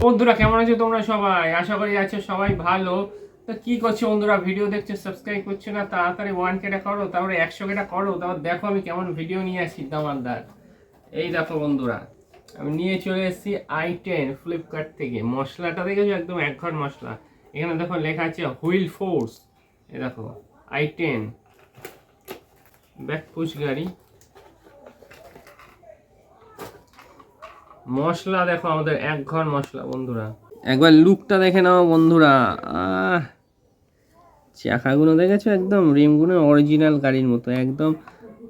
বন্ধুরা কেমন আছো তোমরা সবাই? আশা করি আছো সবাই ভালো। তো কি করছো বন্ধুরা? ভিডিও দেখছো, সাবস্ক্রাইব করছো না, তাড়াতাড়ি 1K করো, তারপরে 100K করো, তারপর দেখো আমি কেমন ভিডিও নিয়ে আসি দামানদার। এই দেখো বন্ধুরা, আমি নিয়ে চলে এসেছি i10 ফ্লিপকার্ট থেকে। মশলাটা দেখেছো, একদম এক ঘর মশলা। এখানে দেখো লেখা আছে হুইল ফোর্স। এই দেখো i10 ব্যাক পুশ গাড়ি। মশলা দেখো, আমাদের এক ঘর মশলা বন্ধুরা। একবার লুকটা দেখে নাও বন্ধুরা। চাকাগুলো দেখেছো, একদম রিমগুলো অরিজিনাল গাড়ির মতো, একদম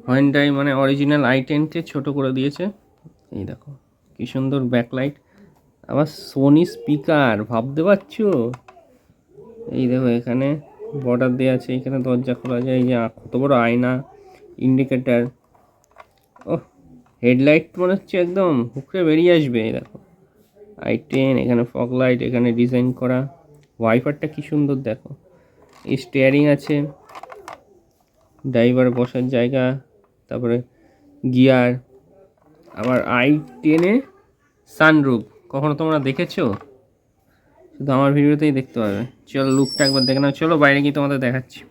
হন্ডাই মানে অরিজিনাল i10কে ছোট করে দিয়েছে। এই দেখো কি সুন্দর ব্যাকলাইট, আবার সোনি স্পিকার, ভাবতে পারছো? এই দেখো এখানে বর্ডার দেওয়া আছে, এখানে দরজা খোলা যায়, এই যে কত বড় আয়না, ইন্ডিকেটার। ও হেডলাইট মনে হচ্ছে একদম হুকরে বেরিয়ে আসবে। এই দেখো i10, এখানে ফগ লাইট, এখানে ডিজাইন করা, ওয়াইপারটা কি সুন্দর দেখো। স্টিয়ারিং আছে, ড্রাইভার বসার জায়গা, তারপরে গিয়ার, আবার i10-এ সানরুফ। কখনো তোমরা দেখেছো? শুধু আমার ভিডিওতেই দেখতে পাবে। চলো লুকটা একবার দেখে নাও, চলো বাইরে গিয়ে তোমাদের দেখাচ্ছি।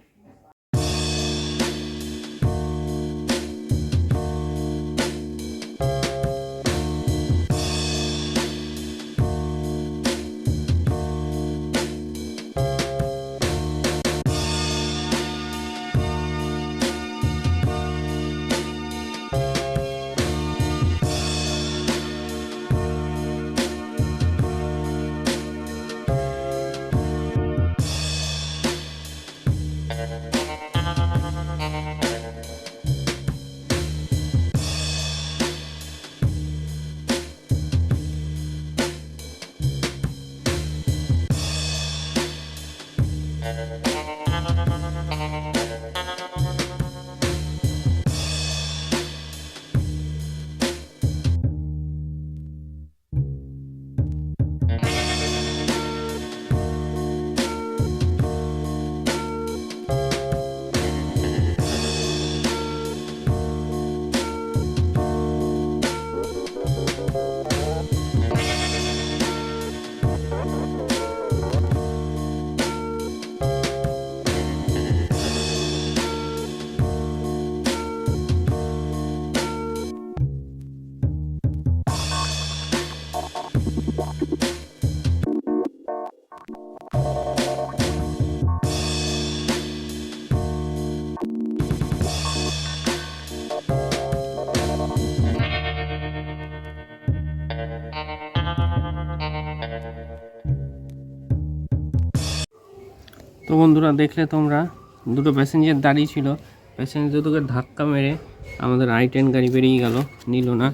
তো বন্ধুরা দেখলে তোমরা, দুটো প্যাসেঞ্জার দাঁড়িয়ে ছিল, প্যাসেঞ্জার দুটোকে ধাক্কা মেরে আমাদের i10 গাড়ি বেরিয়ে গেল, নিল না।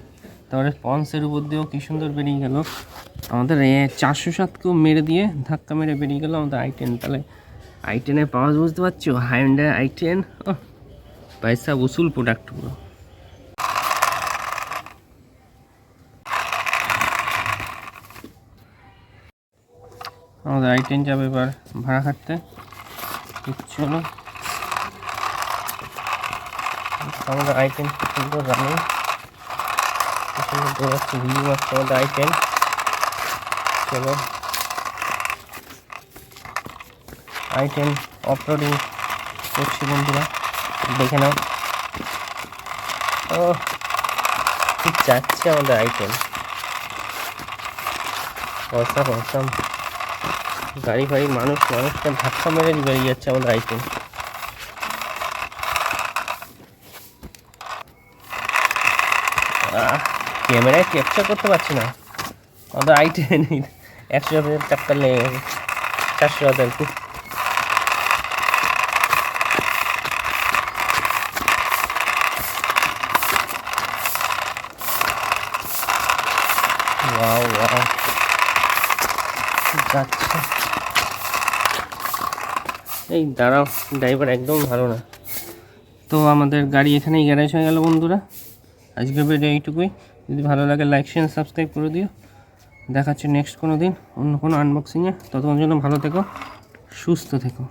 তারপরে পন্সের উপর দিয়েও কী সুন্দর বেরিয়ে গেল, আমাদের 407কেও মেরে দিয়ে ধাক্কা মেরে বেরিয়ে গেল আমাদের i10। তাহলে i10-এর পাওয়ার বুঝতে পারছো? হাইন্ডাই i10 পয়সা উসুল প্রোডাক্ট পুরো। আমাদের i10 যাবে এবার ভাড়া খাটতে। চলো আমাদের i10 কি সুন্দর রানিং, কি সুন্দর দৌড়াচ্ছে, ভিউ আসছে আমাদের i10। চলো i10 অফরোডিং করছি বন্ধুরা, দেখে নাও। ও ঠিক যাচ্ছে আমাদের i10, অসাম গাড়ি ফাড়ি, মানুষকে ধাক্কা মেরে বেরিয়ে যাচ্ছে আমাদের i10। ক্যামেরায় ক্যাপচার করতে পারছি না, আমাদের i10 100,000 টাকা লেগে গেছে, 400,000 কি। যাচ্ছে, এই দাঁড়াও, ড্রাইভার একদম ভালো না। তো আমাদের গাড়ি এখানেই গ্যারেজ হয়ে গেল বন্ধুরা। আজকের ভিডিও এইটুকুই। যদি ভালো লাগে লাইক শেয়ার সাবস্ক্রাইব করে দিও। দেখাচ্ছি নেক্সট কোনো দিন অন্য কোনো আনবক্সিংয়ে। ততক্ষণ জন্য ভালো থেকো, সুস্থ থেকো।